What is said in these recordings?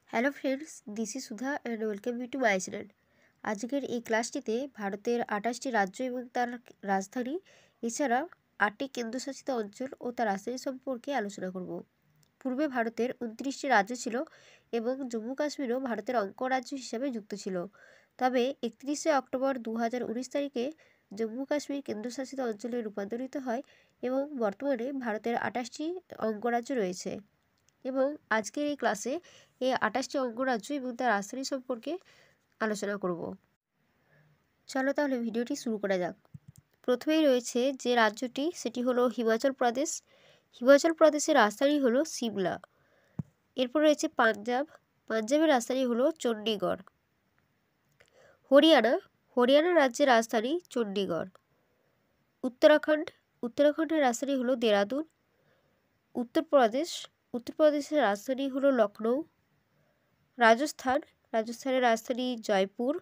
Hello friends, this is Sudha and welcome you to my channel. আজকের এই ক্লাসটিতে ভারতের 28টি রাজ্য এবং তার রাজধানী এছাড়া 8টি কেন্দ্রশাসিত অঞ্চল ও তার রাজধানী সম্পর্কে আলোচনা করব। পূর্বে ভারতের 29টি রাজ্য ছিল এবং জম্মু কাশ্মীরও ভারতের অঙ্গরাজ্য হিসাবে যুক্ত ছিল। তবে 31শে অক্টোবর 2019 তারিখে জম্মু কাশ্মীর কেন্দ্রশাসিত অঞ্চলে রূপান্তরিত হয় এবং বর্তমানে ভারতের 28টি অঙ্গরাজ্য রয়েছে। এবং আজকের এই ক্লাসে এই 28টি অঙ্গরাজ্য এবং তার রাজধানী সম্পর্কে আলোচনা করব। চলো তাহলে ভিডিওটি শুরু করা যাক। প্রথমেই রয়েছে যে রাজ্যটি, সেটি হলো হিমাচল প্রদেশ। হিমাচল প্রদেশের রাজধানী হলো সিমলা। এরপর রয়েছে পাঞ্জাব। পাঞ্জাবের রাজধানী হলো চণ্ডীগড়। হরিয়ানা। হরিয়ানা রাজ্যের রাজধানী চণ্ডীগড়। উত্তরাখণ্ড। উত্তরাখণ্ডের রাজধানী হলো দেরাদুন। উত্তরপ্রদেশ। উত্তরপ্রদেশের রাজধানী হলো লখনৌ। রাজস্থান। রাজস্থানের রাজধানী জয়পুর।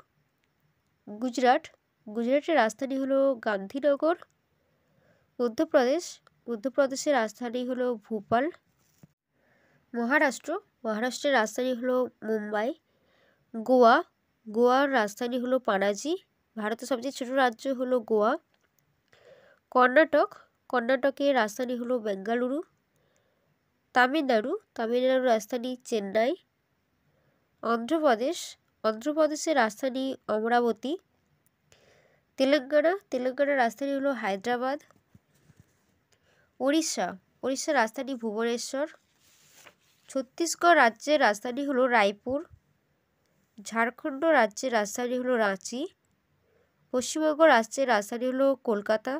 গুজরাট। গুজরাটের রাজধানী হলো গান্ধীনগর। মধ্যপ্রদেশ। মধ্যপ্রদেশের রাজধানী হলো ভোপাল। মহারাষ্ট্র। মহারাষ্ট্রের রাজধানী হলো মুম্বাই। গোয়া। গোয়ার রাজধানী হলো পানাজি। ভারতের সবচেয়ে ছোট রাজ্য হলো গোয়া। কর্ণাটক। কর্ণাটকের রাজধানী হলো বেঙ্গালুরু। তামিলনাড়ু। তামিলনাড়ুর রাজধানী চেন্নাই। অন্ধ্রপ্রদেশ। অন্ধ্রপ্রদেশের রাজধানী অমরাবতী। তেলেঙ্গানা। তেলেঙ্গানার রাজধানী হলো হায়দ্রাবাদ। উড়িষ্যা। উড়িষ্যার রাজধানী ভুবনেশ্বর। ছত্তিশগড় রাজ্যের রাজধানী হলো রায়পুর। ঝাড়খণ্ড রাজ্যের রাজধানী হলো রাঁচি। পশ্চিমবঙ্গ রাজ্যের রাজধানী হলো কলকাতা।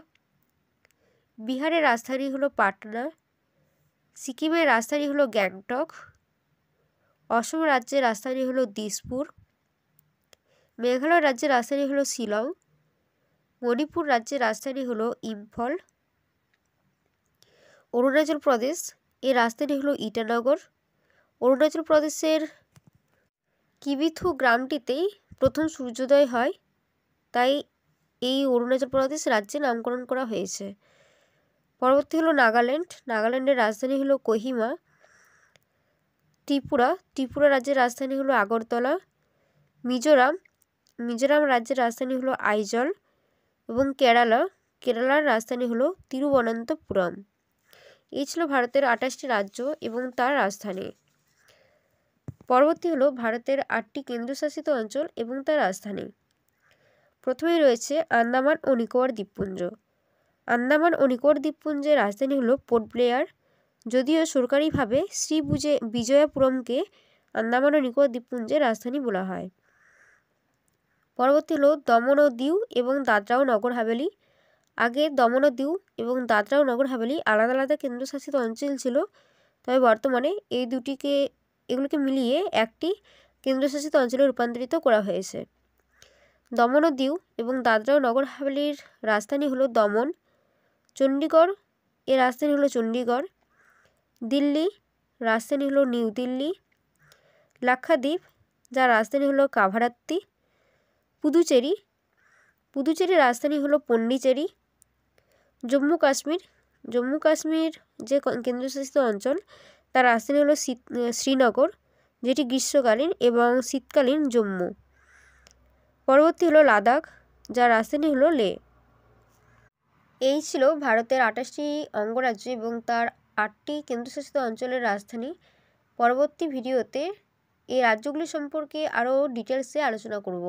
বিহারের রাজধানী হলো পাটনা। সিকিমের রাজধানী হলো গ্যাংটক। অসম রাজ্যের রাজধানী হলো দিসপুর। মেঘালয় রাজ্যের রাজধানী হলো শিলং। মণিপুর রাজ্যের রাজধানী হলো ইম্ফল। অরুণাচল প্রদেশ, এর রাজধানী হলো ইটানগর। অরুণাচল প্রদেশের কিবিথু গ্রামটিতেই প্রথম সূর্যোদয় হয়, তাই এই অরুণাচল প্রদেশ রাজ্যে নামকরণ করা হয়েছে। পরবর্তী হলো নাগাল্যান্ড। নাগাল্যান্ডের রাজধানী হলো কোহিমা। ত্রিপুরা। ত্রিপুরা রাজ্যের রাজধানী হলো আগরতলা। মিজোরাম। মিজোরাম রাজ্যের রাজধানী হলো আইজল। এবং কেরালা। কেরালার রাজধানী হলো তিরুবনন্তপুরম। এই ছিল ভারতের 28টি রাজ্য এবং তার রাজধানী। পরবর্তী হলো ভারতের 8টি কেন্দ্রশাসিত অঞ্চল এবং তার রাজধানী। প্রথমেই রয়েছে আন্দামান ও নিকোবর দ্বীপপুঞ্জ। আন্দামান ও নিকোবর দ্বীপপুঞ্জের রাজধানী হলো পোর্ট ব্লেয়ার, যদিও সরকারিভাবে শ্রী বিজয়াপুরমকে আন্দামান ও নিকোবর দ্বীপপুঞ্জের রাজধানী বলা হয়। পরবর্তী হলো দমন ও দিউ এবং দাদরা ও নগর হাভেলি। আগে দমন ও দিউ এবং দাদরা ও নগর হাভেলি আলাদা আলাদা কেন্দ্রশাসিত অঞ্চল ছিল, তবে বর্তমানে এগুলোকে মিলিয়ে একটি কেন্দ্রশাসিত অঞ্চলে রূপান্তরিত করা হয়েছে। দমন ও দিউ এবং দাদরা ও নগর হাভেলির রাজধানী হলো দমন। চণ্ডীগড়, এর রাজধানী হলো চণ্ডীগড়। দিল্লি, রাজধানী হলো নিউ দিল্লি। লাক্ষাদ্বীপ, যার রাজধানী হলো কাভারাত্তি। পুদুচেরি, পুদুচেরির রাজধানী হলো পন্ডিচেরি। জম্মু কাশ্মীর, জম্মু কাশ্মীর যে কেন্দ্রশাসিত অঞ্চল, তার রাজধানী হলো শ্রীনগর, যেটি গ্রীষ্মকালীন এবং শীতকালীন জম্মু। পরবর্তী হলো লাদাখ, যার রাজধানী হলো লে। এই ছিল ভারতের 28টি অঙ্গরাজ্য এবং তার 8টি কেন্দ্রশাসিত অঞ্চলের রাজধানী। পরবর্তী ভিডিওতে এই রাজ্যগুলি সম্পর্কে আরও ডিটেলসে আলোচনা করব।